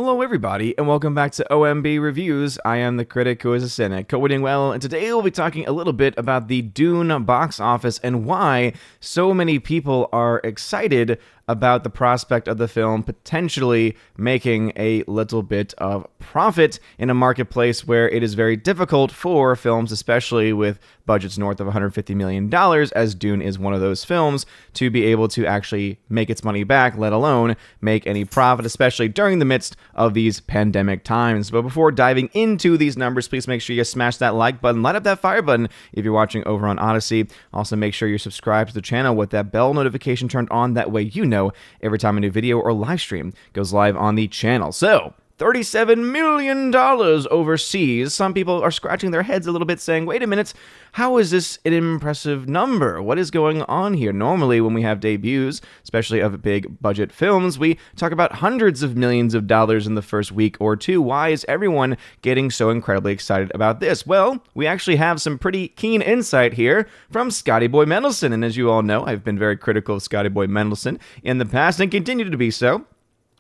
Hello everybody, and welcome back to OMB Reviews. I am the critic who is a cynic, doing well, and today we'll be talking a little bit about the Dune box office and why so many people are excited about the prospect of the film potentially making a little bit of profit in a marketplace where it is very difficult for films, especially with budgets north of $150 million, as Dune is one of those films, to be able to actually make its money back, let alone make any profit, especially during the midst of these pandemic times. But before diving into these numbers, please make sure you smash that like button, light up that fire button if you're watching over on Odyssey. Also, make sure you're subscribed to the channel with that bell notification turned on. That way you know every time a new video or live stream goes live on the channel. So, $37 million overseas. Some people are scratching their heads a little bit saying, wait a minute, how is this an impressive number? What is going on here? Normally, when we have debuts, especially of big budget films, we talk about hundreds of millions of dollars in the first week or two. Why is everyone getting so incredibly excited about this? Well, we actually have some pretty keen insight here from Scotty Boy Mendelsohn. And as you all know, I've been very critical of Scotty Boy Mendelsohn in the past and continue to be so,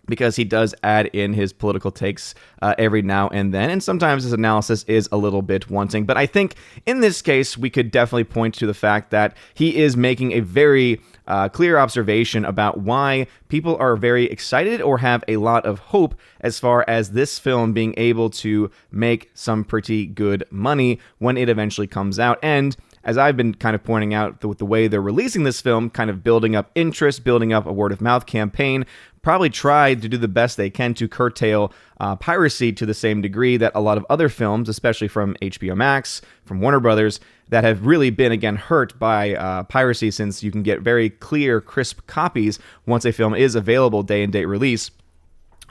because he does add in his political takes every now and then, and sometimes his analysis is a little bit wanting. But I think in this case, we could definitely point to the fact that he is making a very clear observation about why people are very excited or have a lot of hope as far as this film being able to make some pretty good money when it eventually comes out. And as I've been kind of pointing out, with the way they're releasing this film, kind of building up interest, building up a word-of-mouth campaign, probably tried to do the best they can to curtail piracy to the same degree that a lot of other films, especially from HBO Max, from Warner Brothers, that have really been, again, hurt by piracy, since you can get very clear, crisp copies once a film is available day and date release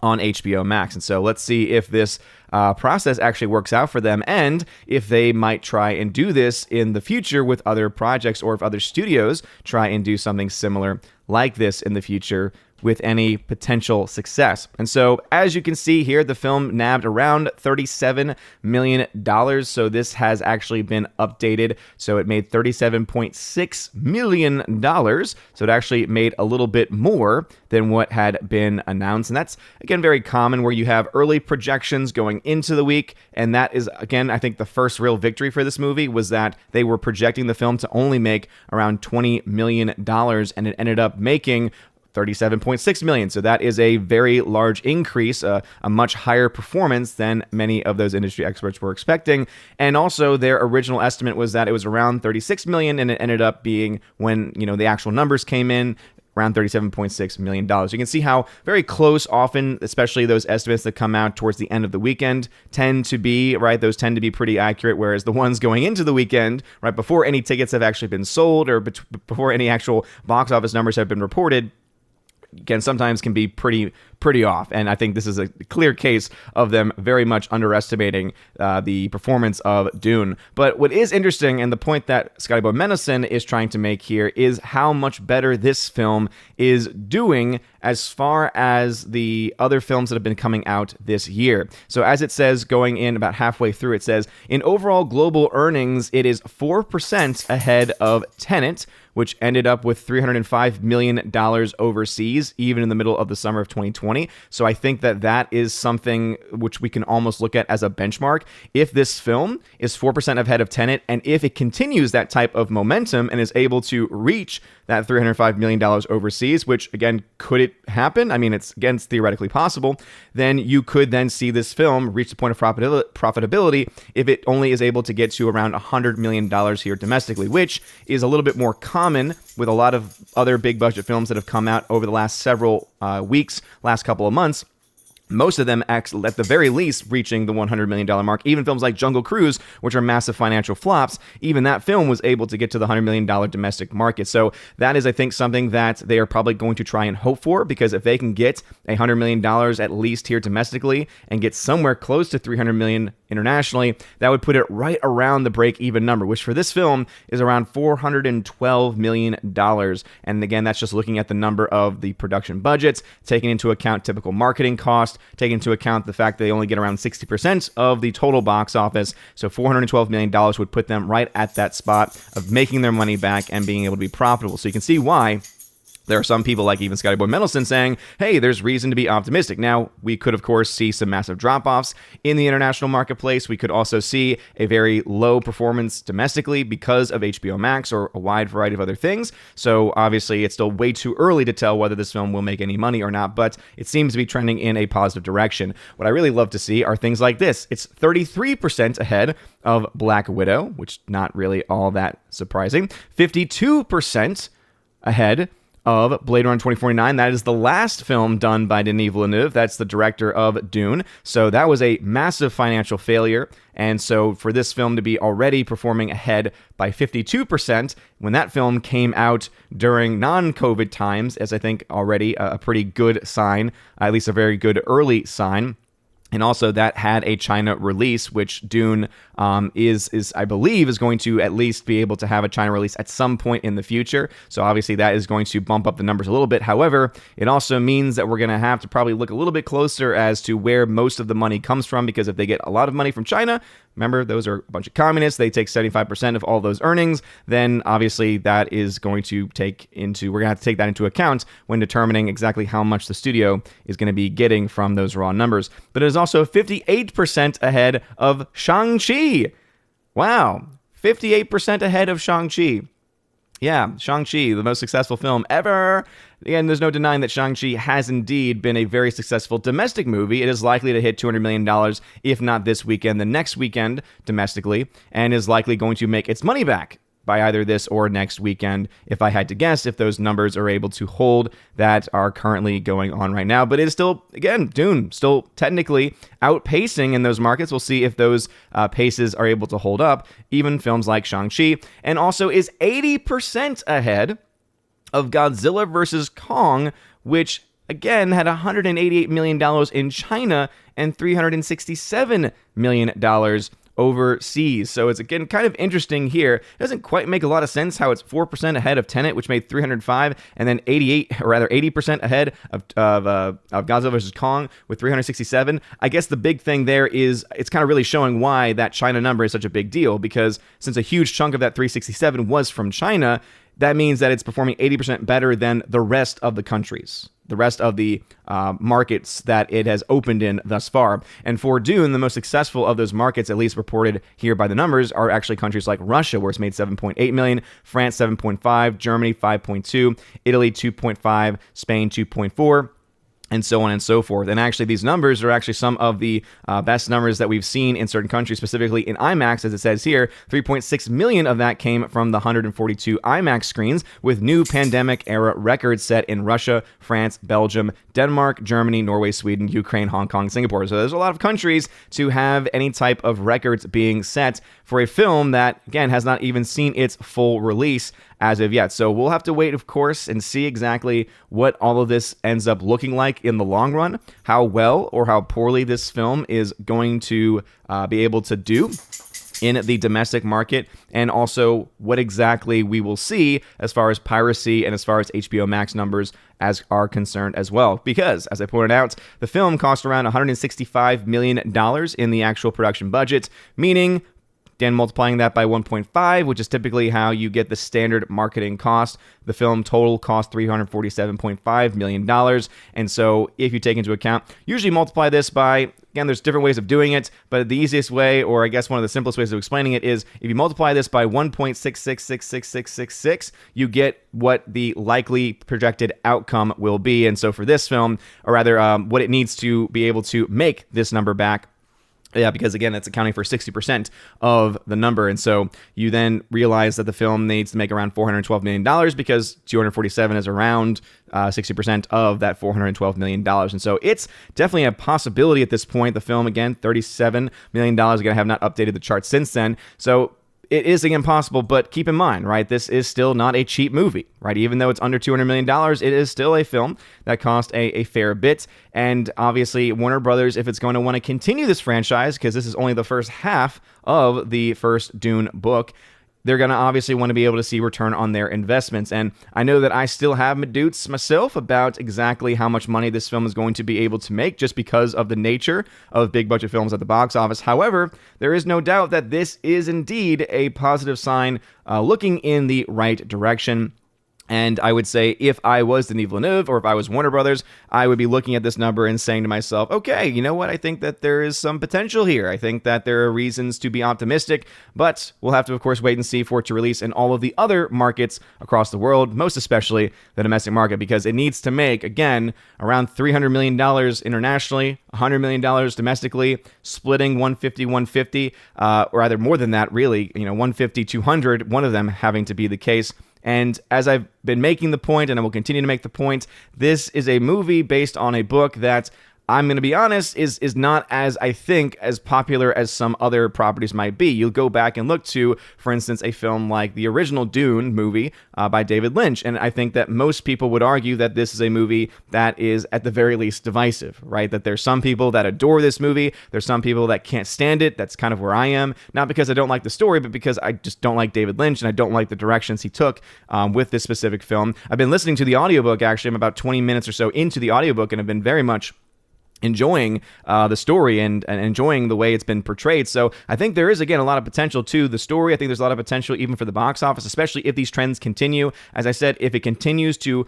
on HBO Max. And so let's see if this process actually works out for them, and if they might try and do this in the future with other projects, or if other studios try and do something similar like this in the future with any potential success. And so, as you can see here, the film nabbed around $37 million. So this has actually been updated. So it made $37.6 million. So it actually made a little bit more than what had been announced. And that's, again, very common, where you have early projections going into the week. And that is, again, I think the first real victory for this movie was that they were projecting the film to only make around $20 million, and it ended up making $37.6 million. So that is a very large increase, a much higher performance than many of those industry experts were expecting. And also, their original estimate was that it was around $36 million, and it ended up being, when the actual numbers came in, around $37.6 million. You can see how very close often, especially those estimates that come out towards the end of the weekend, tend to be, right? Those tend to be pretty accurate, whereas the ones going into the weekend, right, before any tickets have actually been sold, or before any actual box office numbers have been reported, again, sometimes can be pretty off. And I think this is a clear case of them very much underestimating the performance of Dune. But what is interesting, and the point that Scotty Boy Mendelsohn is trying to make here, is how much better this film is doing as far as the other films that have been coming out this year. So as it says, going in about halfway through, it says, in overall global earnings, it is 4% ahead of Tenet, which ended up with $305 million overseas, even in the middle of the summer of 2020. So I think that is something which we can almost look at as a benchmark. If this film is 4% ahead of Tenet, and if it continues that type of momentum and is able to reach that $305 million overseas, which, again, could it happen? I mean, it's theoretically possible. Then you could then see this film reach the point of profitability if it only is able to get to around $100 million here domestically, which is a little bit more common with a lot of other big budget films that have come out over the last several weeks, last couple of months. Most of them, at the very least, reaching the $100 million mark. Even films like Jungle Cruise, which are massive financial flops, even that film was able to get to the $100 million domestic market. So that is, I think, something that they are probably going to try and hope for, because if they can get $100 million at least here domestically and get somewhere close to $300 million internationally, that would put it right around the break-even number, which for this film is around $412 million. And again, that's just looking at the number of the production budgets, taking into account typical marketing costs, take into account the fact that they only get around 60% of the total box office. So $412 million would put them right at that spot of making their money back and being able to be profitable. So you can see why There are some people like even Scotty Boy Mendelson saying, hey, there's reason to be optimistic. Now, we could, of course, see some massive drop-offs in the international marketplace. We could also see a very low performance domestically because of HBO Max or a wide variety of other things. So, obviously, it's still way too early to tell whether this film will make any money or not, but it seems to be trending in a positive direction. What I really love to see are things like this. It's 33% ahead of Black Widow, which not really all that surprising. 52% ahead of Blade Runner 2049. That is the last film done by Denis Villeneuve. That's the director of Dune. So that was a massive financial failure. And so for this film to be already performing ahead by 52% when that film came out during non-COVID times, is I think already a pretty good sign, at least a very good early sign. And also that had a China release, which Dune is I believe is going to at least be able to have a China release at some point in the future. So obviously that is going to bump up the numbers a little bit. However, it also means that we're going to have to probably look a little bit closer as to where most of the money comes from, because if they get a lot of money from China, remember, those are a bunch of communists, they take 75% of all those earnings, then obviously that is going to we're going to have to take that into account when determining exactly how much the studio is going to be getting from those raw numbers. But it is also 58% ahead of Shang-Chi. Wow, 58% ahead of Shang-Chi. Yeah, Shang-Chi, the most successful film ever. Again, there's no denying that Shang-Chi has indeed been a very successful domestic movie. It is likely to hit $200 million, if not this weekend, the next weekend domestically, and is likely going to make its money back by either this or next weekend, if I had to guess, if those numbers are able to hold that are currently going on right now. But it is still, again, Dune, still technically outpacing in those markets. We'll see if those paces are able to hold up, even films like Shang-Chi, and also is 80% ahead of Godzilla vs. Kong, which again had $188 million in China and $367 million overseas. So it's again kind of interesting here. It doesn't quite make a lot of sense how it's 4% ahead of Tenet, which made 305, and then 80% ahead of Godzilla vs. Kong with 367. I guess the big thing there is it's kind of really showing why that China number is such a big deal, because since a huge chunk of that 367 was from China, that means that it's performing 80% better than the rest of the countries, the rest of the markets that it has opened in thus far. And for Dune, the most successful of those markets, at least reported here by the numbers, are actually countries like Russia, where it's made 7.8 million, France 7.5, Germany 5.2, Italy 2.5, Spain 2.4. and so on and so forth. And actually, these numbers are actually some of the best numbers that we've seen in certain countries, specifically in IMAX, as it says here. 3.6 million of that came from the 142 IMAX screens, with new pandemic-era records set in Russia, France, Belgium, Denmark, Germany, Norway, Sweden, Ukraine, Hong Kong, Singapore. So there's a lot of countries to have any type of records being set for a film that, again, has not even seen its full release as of yet. So we'll have to wait, of course, and see exactly what all of this ends up looking like in the long run, how well or how poorly this film is going to be able to do in the domestic market, and also what exactly we will see as far as piracy and as far as HBO Max numbers as are concerned as well. Because, as I pointed out, the film cost around $165 million in the actual production budget, meaning, again, multiplying that by 1.5, which is typically how you get the standard marketing cost. The film total cost $347.5 million. And so if you take into account, usually multiply this by, again, there's different ways of doing it, but the easiest way, or I guess one of the simplest ways of explaining it, is if you multiply this by 1.666666, you get what the likely projected outcome will be. And so for this film, or rather what it needs to be able to make this number back. Yeah, because again, that's accounting for 60% of the number. And so you then realize that the film needs to make around $412 million, because 247 is around 60% of that $412 million. And so it's definitely a possibility at this point. The film, again, $37 million. Again, I have not updated the chart since then. So it is, again, possible, but keep in mind, right, this is still not a cheap movie, right? Even though it's under $200 million, it is still a film that cost a fair bit. And obviously, Warner Brothers, if it's going to want to continue this franchise, because this is only the first half of the first Dune book, they're going to obviously want to be able to see return on their investments. And I know that I still have my doubts myself about exactly how much money this film is going to be able to make, just because of the nature of big budget films at the box office. However, there is no doubt that this is indeed a positive sign looking in the right direction. And I would say if I was Denis Villeneuve or if I was Warner Brothers, I would be looking at this number and saying to myself, okay, you know what? I think that there is some potential here. I think that there are reasons to be optimistic, but we'll have to, of course, wait and see for it to release in all of the other markets across the world, most especially the domestic market, because it needs to make, again, around $300 million internationally, $100 million domestically, splitting 150, or either more than that, really, 150, 200, one of them having to be the case. And as I've been making the point, and I will continue to make the point, this is a movie based on a book that, I'm going to be honest, is not as, I think, as popular as some other properties might be. You'll go back and look to, for instance, a film like the original Dune movie by David Lynch, and I think that most people would argue that this is a movie that is, at the very least, divisive, right? That there's some people that adore this movie, there's some people that can't stand it. That's kind of where I am, not because I don't like the story, but because I just don't like David Lynch, and I don't like the directions he took with this specific film. I've been listening to the audiobook, actually. I'm about 20 minutes or so into the audiobook, and I've been very much enjoying the story and enjoying the way it's been portrayed. So I think there is, again, a lot of potential to the story. I think there's a lot of potential even for the box office, especially if these trends continue. As I said, if it continues to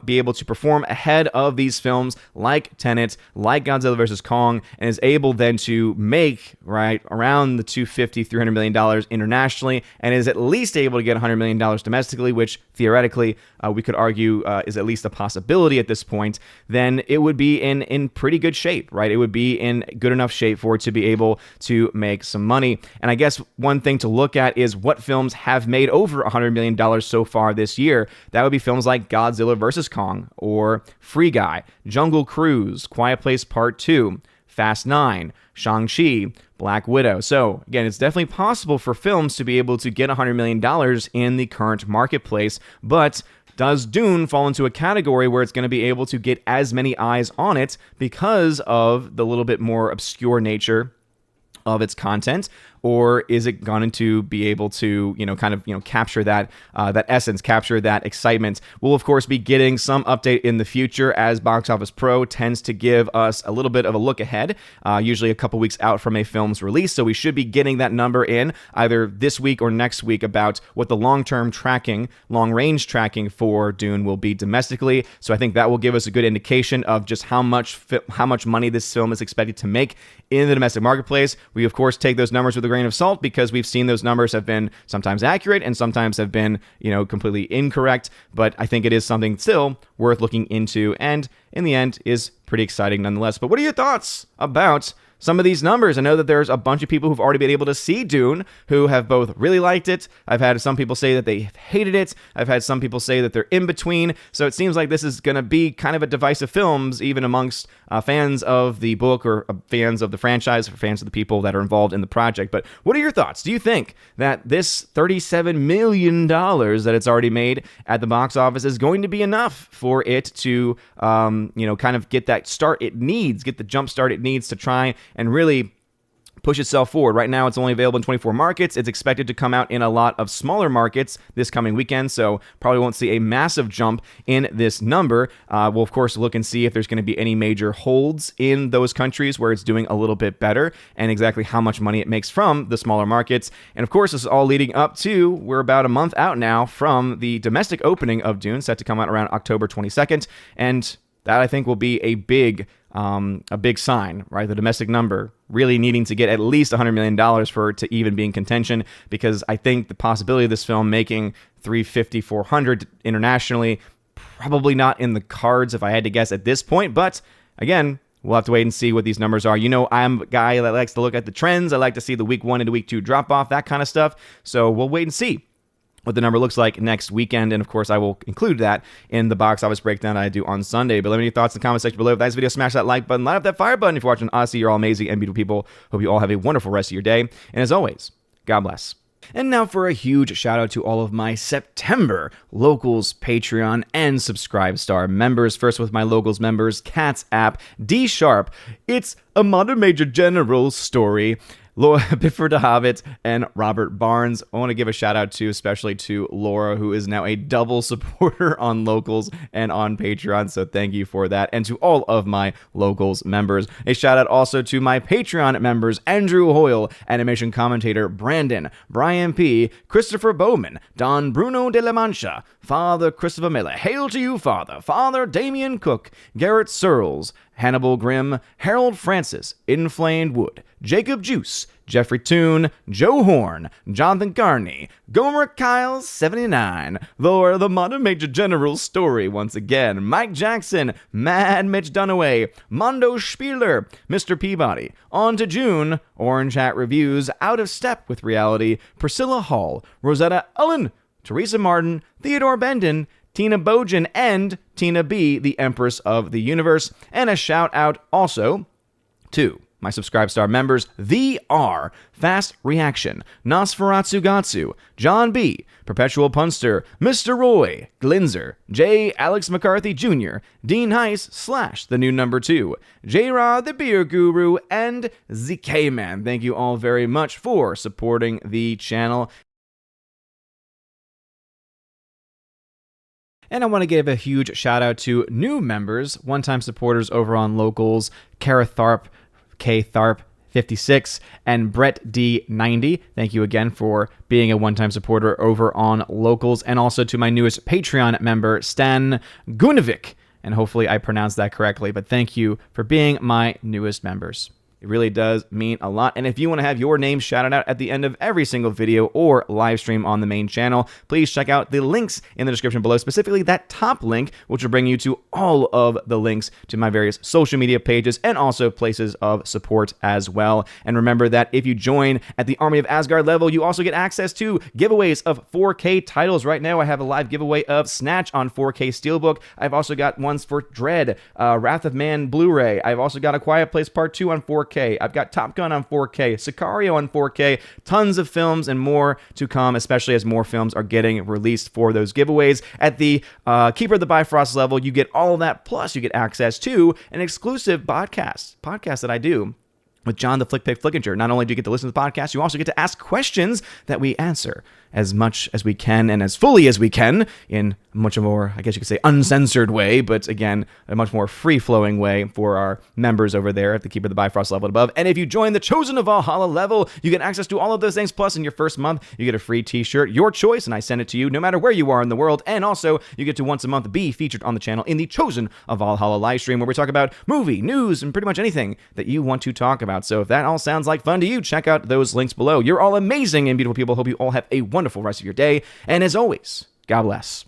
be able to perform ahead of these films like Tenet, like Godzilla vs. Kong, and is able then to make right around the $250-300 million internationally, and is at least able to get $100 million domestically, which theoretically we could argue is at least a possibility at this point, then it would be in pretty good shape, right? It would be in good enough shape for it to be able to make some money. And I guess one thing to look at is what films have made over $100 million so far this year. That would be films like Godzilla vs. Kong, or Free Guy, Jungle Cruise, Quiet Place Part 2, Fast 9, Shang-Chi, Black Widow. So again, it's definitely possible for films to be able to get $100 million in the current marketplace, but does Dune fall into a category where it's going to be able to get as many eyes on it because of the little bit more obscure nature of its content? Or is it going to be able to, capture that essence, capture that excitement? We'll, of course, be getting some update in the future, as Box Office Pro tends to give us a little bit of a look ahead, usually a couple weeks out from a film's release. So we should be getting that number in either this week or next week about what the long-term tracking, long-range tracking for Dune will be domestically. So I think that will give us a good indication of just how much money this film is expected to make in the domestic marketplace. We, of course, take those numbers with a grain of salt, because we've seen those numbers have been sometimes accurate and sometimes have been, completely incorrect. But I think it is something still worth looking into, and in the end is pretty exciting nonetheless. But what are your thoughts about some of these numbers? I know that there's a bunch of people who've already been able to see Dune who have both really liked it. I've had some people say that they hated it. I've had some people say that they're in between. So it seems like this is going to be kind of a divisive film, even amongst fans of the book, or fans of the franchise, or fans of the people that are involved in the project. But what are your thoughts? Do you think that this $37 million that it's already made at the box office is going to be enough for it to, kind of get that start it needs, get the jump start it needs to try and really push itself forward? Right now, it's only available in 24 markets. It's expected to come out in a lot of smaller markets this coming weekend, so probably won't see a massive jump in this number. We'll, of course, look and see if there's going to be any major holds in those countries where it's doing a little bit better, and exactly how much money it makes from the smaller markets. And, of course, this is all leading up to, we're about a month out now from the domestic opening of Dune, set to come out around October 22nd, and that, I think, will be a big sign, right? The domestic number really needing to get at least $100 million for it to even be in contention, because I think the possibility of this film making $350, $400 internationally, probably not in the cards if I had to guess at this point. But again, we'll have to wait and see what these numbers are. I'm a guy that likes to look at the trends. I like to see the week 1 into week 2 drop off, that kind of stuff. So we'll wait and see what the number looks like next weekend. And of course, I will include that in the box office breakdown I do on Sunday. But let me know your thoughts in the comment section below. If that's this video, smash that like button, light up that fire button. If you're watching Odyssey, you're all amazing and beautiful people. Hope you all have a wonderful rest of your day. And as always, God bless. And now for a huge shout out to all of my September Locals, Patreon, and Subscribe Star members. First with my Locals members, Cats App, D Sharp, It's a Modern Major General Story, Biffer DeHavitt, and Robert Barnes. I want to give a shout out to, especially to Laura, who is now a double supporter on Locals and on Patreon. So thank you for that. And to all of my Locals members. A shout out also to my Patreon members, Andrew Hoyle, animation commentator Brandon, Brian P., Christopher Bowman, Don Bruno de la Mancha, Father Christopher Miller, hail to you, Father, Father Damian Cook, Garrett Searles, Hannibal Grimm, Harold Francis, Inflamed Wood, Jacob Juice, Jeffrey Toon, Joe Horn, Jonathan Carney, Gomer Kyle 79, Laura the Modern Major General's story once again, Mike Jackson, Mad Mitch Dunaway, Mondo Spieler, Mr. Peabody, On to June, Orange Hat Reviews, Out of Step with Reality, Priscilla Hall, Rosetta Ullen, Teresa Martin, Theodore Bendon, Tina Bojan, and Tina B., the Empress of the Universe. And a shout out also to my Subscribe Star members, The R, Fast Reaction, Nosferatu Gatsu, John B., Perpetual Punster, Mr. Roy, Glinzer, J. Alex McCarthy Jr., Dean Heiss / the new number 2, J-Rod the Beer Guru, and ZK Man. Thank you all very much for supporting the channel. And I want to give a huge shout out to new members, one-time supporters over on Locals, Kara Tharp, K Tharp 56, and Brett D 90. Thank you again for being a one-time supporter over on Locals, and also to my newest Patreon member, Stan Gunovic. And hopefully I pronounced that correctly, but thank you for being my newest members. It really does mean a lot. And if you want to have your name shouted out at the end of every single video or live stream on the main channel, please check out the links in the description below, specifically that top link, which will bring you to all of the links to my various social media pages and also places of support as well. And remember that if you join at the Army of Asgard level, you also get access to giveaways of 4K titles. Right now, I have a live giveaway of Snatch on 4K Steelbook. I've also got ones for Dread, Wrath of Man Blu-ray. I've also got A Quiet Place Part 2 on 4K. I've got Top Gun on 4K, Sicario on 4K, tons of films and more to come, especially as more films are getting released for those giveaways. At the Keeper of the Bifrost level, you get all of that, plus you get access to an exclusive podcast that I do with John the Flick Pick Flickinger. Not only do you get to listen to the podcast, you also get to ask questions that we answer as much as we can and as fully as we can in a much more, I guess you could say, uncensored way, but again, a much more free-flowing way for our members over there at the Keeper of the Bifrost level above. And if you join the Chosen of Valhalla level, you get access to all of those things, plus in your first month, you get a free t-shirt, your choice, and I send it to you no matter where you are in the world. And also, you get to once a month be featured on the channel in the Chosen of Valhalla live stream, where we talk about movie, news, and pretty much anything that you want to talk about. So if that all sounds like fun to you, check out those links below. You're all amazing and beautiful people. Hope you all have a wonderful rest of your day. And as always, God bless.